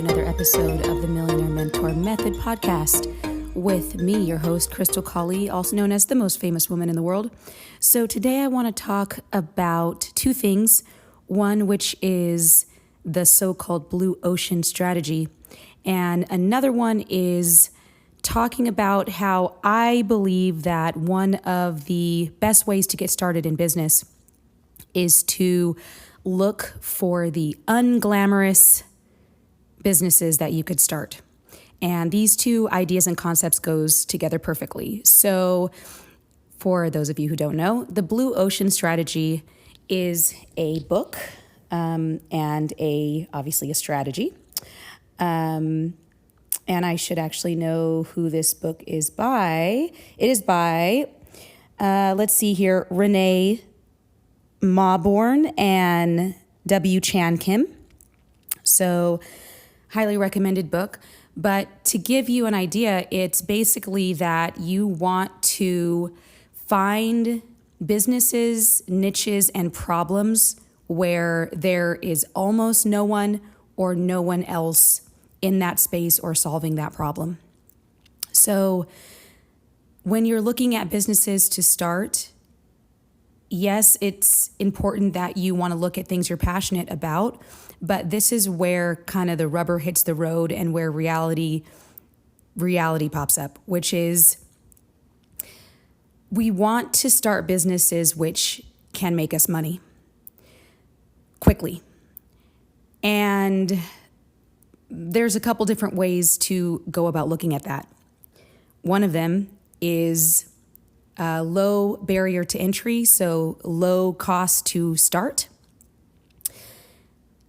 to another episode of the Millionaire Mentor Method podcast with me, your host, Krystal, also known as the most famous woman in the world. So today I want to talk about two things. One, which is the so-called blue ocean strategy. And another one is talking about how I believe that one of the best ways to get started in business is to look for the unglamorous businesses that you could start. And these two ideas and concepts goes together perfectly. So for those of you who don't know, the Blue Ocean Strategy is a book and obviously a strategy. And I should actually know who this book is by. It is by, let's see here, Renee Mawborn and W. Chan Kim. So highly recommended book. But to give you an idea, it's basically that you want to find businesses, niches, and problems where there is almost no one or no one else in that space or solving that problem. So when you're looking at businesses to start, yes, it's important that you want to look at things you're passionate about, but this is where kind of the rubber hits the road and where reality pops up, which is we want to start businesses which can make us money quickly. And there's a couple different ways to go about looking at that. One of them is low barrier to entry, so low cost to start.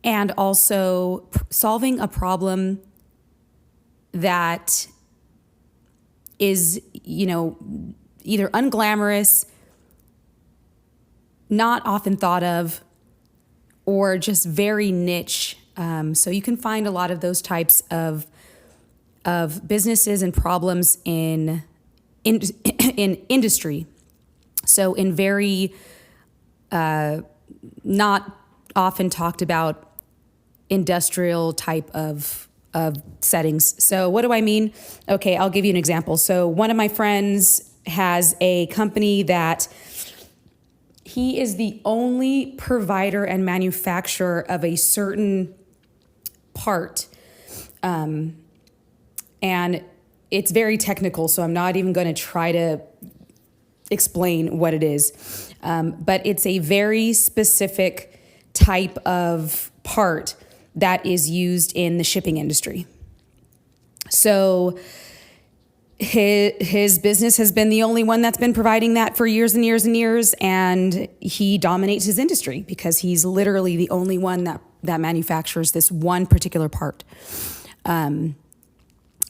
And also solving a problem that is, either unglamorous, not often thought of, or just very niche. So you can find a lot of those types of businesses and problems in industry. So in very not often talked about industrial type of settings. So what do I mean? Okay, I'll give you an example. So one of my friends has a company that he is the only provider and manufacturer of a certain part. And it's very technical, so I'm not even going to try to explain what it is. But it's a very specific type of part that is used in the shipping industry. So his business has been the only one that's been providing that for years and years and years, and he dominates his industry because he's literally the only one that manufactures this one particular part. And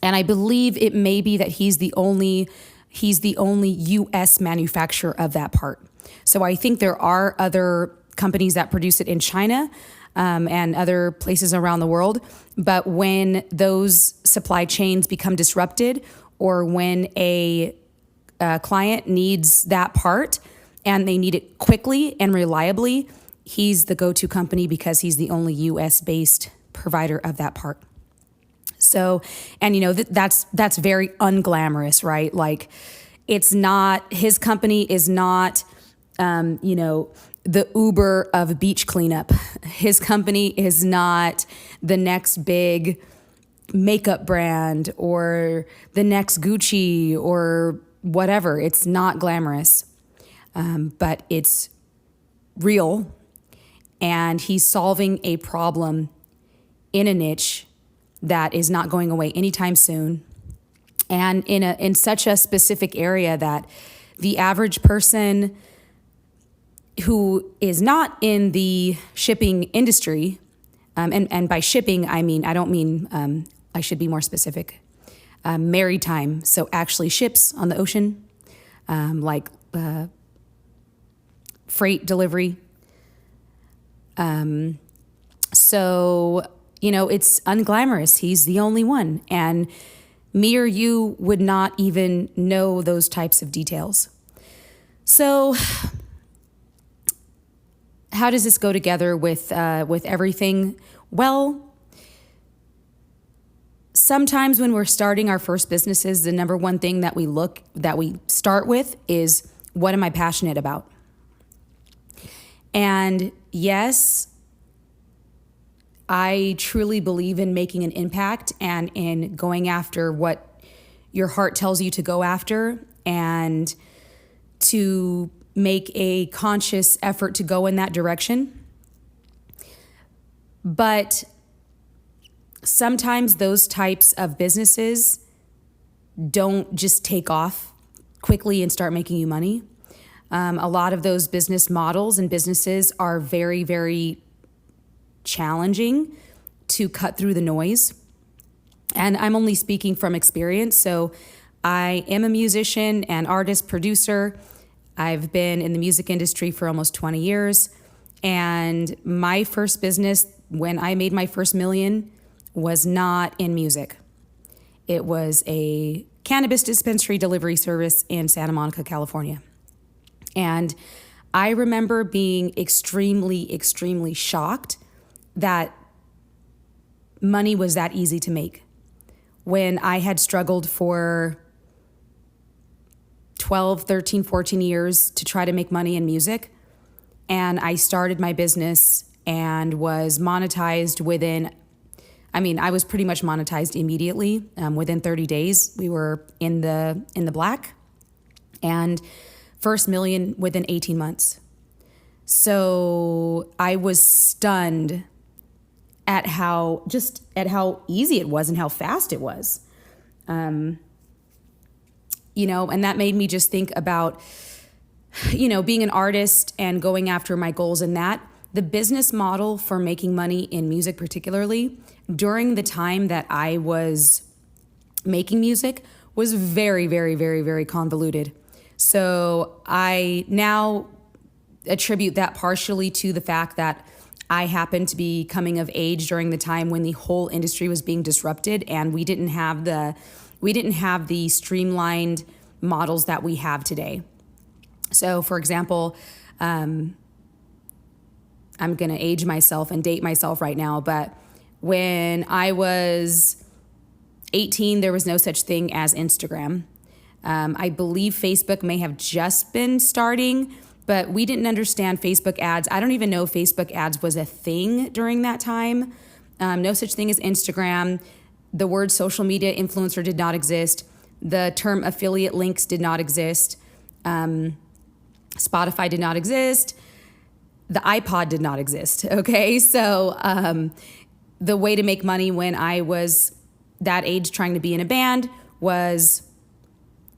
I believe it may be that he's the only U.S. manufacturer of that part. So I think there are other companies that produce it in China and other places around the world. But when those supply chains become disrupted, or when a client needs that part and they need it quickly and reliably, he's the go-to company because he's the only U.S.-based provider of that part. So, and that's very unglamorous, right? Like, it's not, his company is not, the Uber of beach cleanup. His company is not the next big makeup brand or the next Gucci or whatever. It's not glamorous, but it's real. And he's solving a problem in a niche that is not going away anytime soon, and in such a specific area that the average person who is not in the shipping industry, and by shipping I don't mean I should be more specific, maritime, so actually ships on the ocean, like freight delivery. So it's unglamorous. He's the only one. And me or you would not even know those types of details. So how does this go together with everything? Well, sometimes when we're starting our first businesses, the number one thing that we start with is, what am I passionate about? And yes, I truly believe in making an impact and in going after what your heart tells you to go after, and to make a conscious effort to go in that direction. But sometimes those types of businesses don't just take off quickly and start making you money. A lot of those business models and businesses are very, very challenging to cut through the noise. And I'm only speaking from experience. So I am a musician and artist, producer. I've been in the music industry for almost 20 years. And my first business, when I made my first million, was not in music. It was a cannabis dispensary delivery service in Santa Monica, California. And I remember being extremely, extremely shocked that money was that easy to make, when I had struggled for 12, 13, 14 years to try to make money in music. And I started my business and was monetized I was pretty much monetized immediately. Within 30 days, we were in the black, and first million within 18 months. So I was stunned at how easy it was and how fast it was. And that made me just think about, being an artist and going after my goals in that. The business model for making money in music, particularly during the time that I was making music, was very, very, very, very convoluted. So I now attribute that partially to the fact that I happened to be coming of age during the time when the whole industry was being disrupted, and we didn't have the streamlined models that we have today. So, for example, I'm going to age myself and date myself right now, but when I was 18, there was no such thing as Instagram. I believe Facebook may have just been starting, but we didn't understand Facebook ads. I don't even know if Facebook ads was a thing during that time. No such thing as Instagram. The word social media influencer did not exist. The term affiliate links did not exist. Spotify did not exist. The iPod did not exist. Okay, so the way to make money when I was that age trying to be in a band was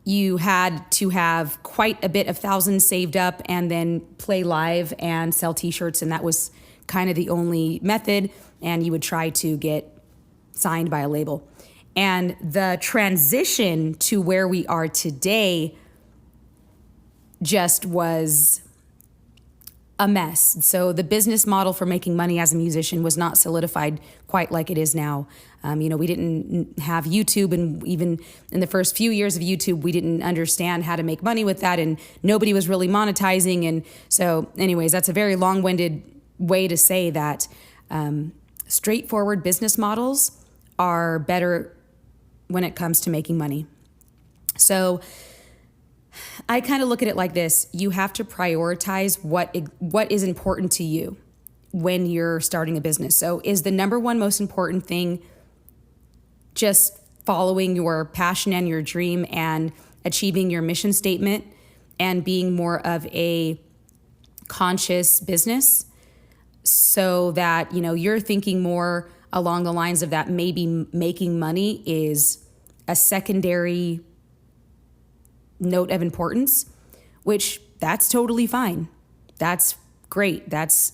you had to have quite a bit of thousands saved up and then play live and sell t-shirts, and that was kind of the only method, and you would try to get signed by a label. And the transition to where we are today just was a mess. So the business model for making money as a musician was not solidified quite like it is now. We didn't have YouTube, and even in the first few years of YouTube, we didn't understand how to make money with that, and nobody was really monetizing. And so anyways, that's a very long-winded way to say that straightforward business models are better when it comes to making money. So I kind of look at it like this. You have to prioritize what is important to you when you're starting a business. So is the number one most important thing just following your passion and your dream and achieving your mission statement and being more of a conscious business, so that, you're thinking more along the lines of that maybe making money is a secondary note of importance, which that's totally fine. That's great.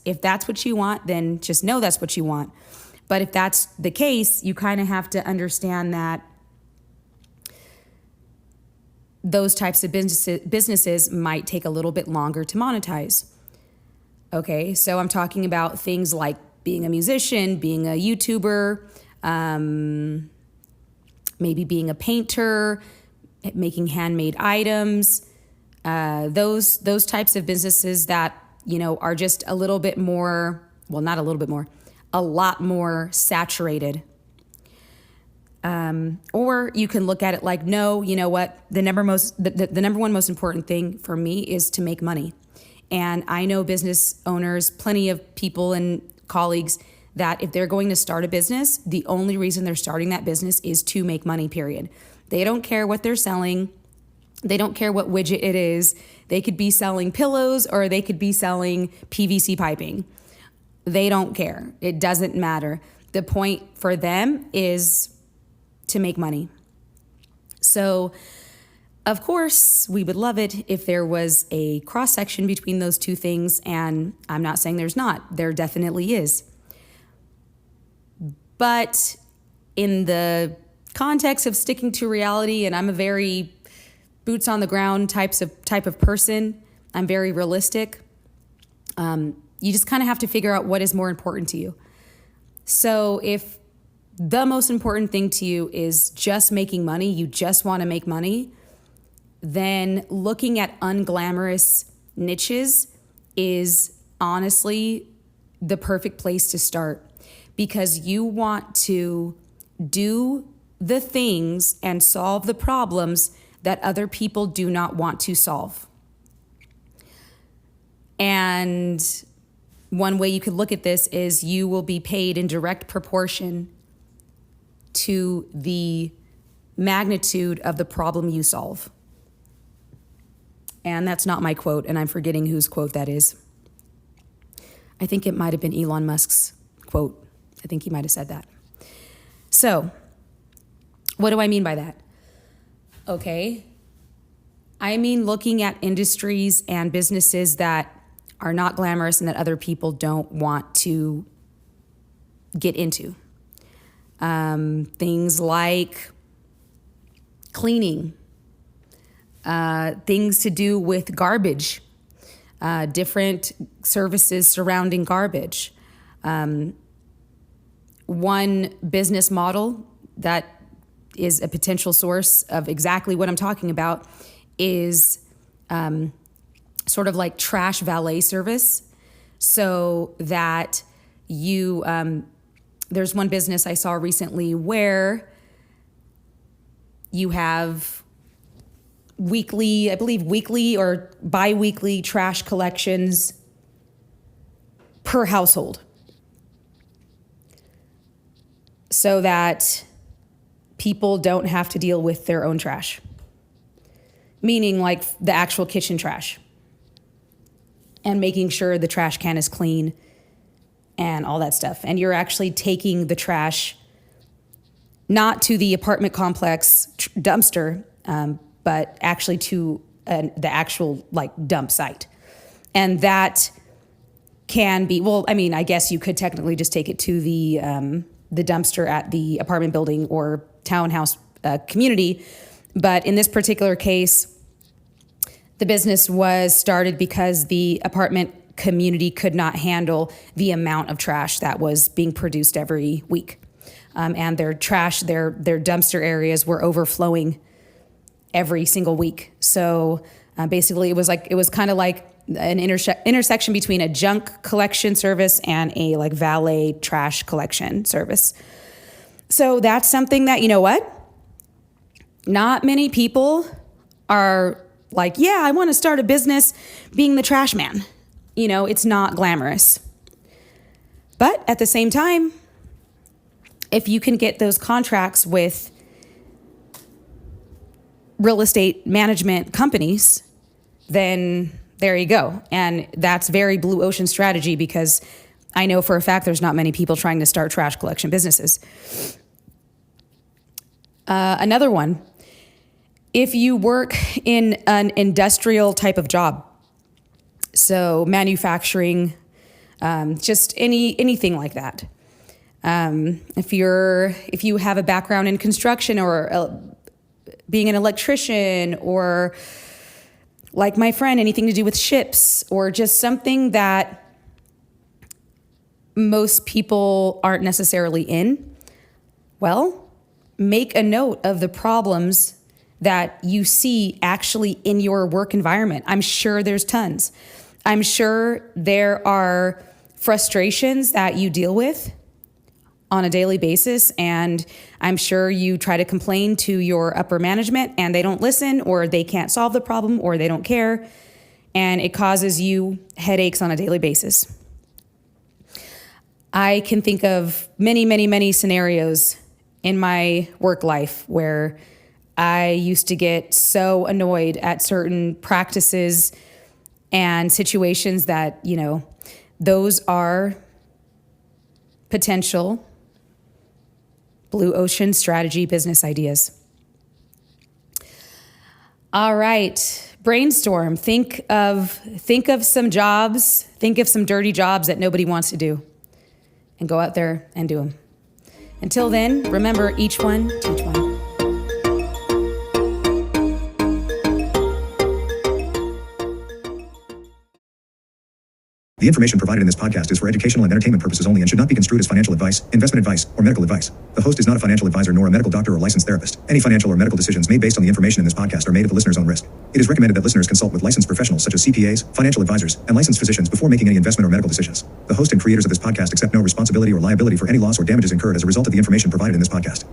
If that's what you want, then just know that's what you want. But if that's the case, you kind of have to understand that those types of businesses might take a little bit longer to monetize. Okay, so I'm talking about things like being a musician, being a YouTuber, maybe being a painter, making handmade items, those types of businesses that, are just a little bit more, well, not a little bit more, a lot more saturated. Or you can look at it like, no, you know what? The number one most important thing for me is to make money. And I know business owners, plenty of people and colleagues that if they're going to start a business, the only reason they're starting that business is to make money, period. They don't care what they're selling. They don't care what widget it is. They could be selling pillows or they could be selling PVC piping. They don't care. It doesn't matter. The point for them is to make money. So, of course, we would love it if there was a cross section between those two things. And I'm not saying there's not. There definitely is. But in the context of sticking to reality, and I'm a very boots on the ground type of person, I'm very realistic. You just kind of have to figure out what is more important to you. So if the most important thing to you is just making money, you just want to make money, then looking at unglamorous niches is honestly the perfect place to start, because you want to do the things and solve the problems that other people do not want to solve. And one way you could look at this is you will be paid in direct proportion to the magnitude of the problem you solve. And that's not my quote, and I'm forgetting whose quote that is. I think it might have been Elon Musk's quote. I think he might have said that. So, what do I mean by that? Okay. I mean looking at industries and businesses that are not glamorous and that other people don't want to get into. Things like cleaning, things to do with garbage, different services surrounding garbage. One business model that is a potential source of exactly what I'm talking about is sort of like trash valet service. So that you, there's one business I saw recently where you have weekly or bi-weekly trash collections per household, so that people don't have to deal with their own trash, meaning like the actual kitchen trash, and making sure the trash can is clean and all that stuff. And you're actually taking the trash not to the apartment complex dumpster, but actually to the actual like dump site. And that can be, well, I mean, I guess you could technically just take it to the dumpster at the apartment building or townhouse community. But in this particular case, the business was started because the apartment community could not handle the amount of trash that was being produced every week. And their trash, their dumpster areas were overflowing every single week. So basically it was kind of like an intersection between a junk collection service and a like valet trash collection service. So that's something that, you know what? Not many people are like, yeah, I want to start a business being the trash man. You know, it's not glamorous. But at the same time, if you can get those contracts with real estate management companies, then there you go. And that's very blue ocean strategy, because I know for a fact there's not many people trying to start trash collection businesses. Another one, if you work in an industrial type of job, so manufacturing, just anything like that. If you have a background in construction or being an electrician, or like my friend, anything to do with ships, or just something that most people aren't necessarily in, well, make a note of the problems that you see actually in your work environment. I'm sure there's tons. I'm sure there are frustrations that you deal with on a daily basis, and I'm sure you try to complain to your upper management and they don't listen, or they can't solve the problem, or they don't care, and it causes you headaches on a daily basis. I can think of many, many, many scenarios in my work life where I used to get so annoyed at certain practices and situations that, those are potential blue ocean strategy business ideas. All right, brainstorm. Think of some jobs, think of some dirty jobs that nobody wants to do, and go out there and do them. Until then, remember, each one, teach one. The information provided in this podcast is for educational and entertainment purposes only and should not be construed as financial advice, investment advice, or medical advice. The host is not a financial advisor nor a medical doctor or licensed therapist. Any financial or medical decisions made based on the information in this podcast are made at the listener's own risk. It is recommended that listeners consult with licensed professionals such as CPAs, financial advisors, and licensed physicians before making any investment or medical decisions. The host and creators of this podcast accept no responsibility or liability for any loss or damages incurred as a result of the information provided in this podcast.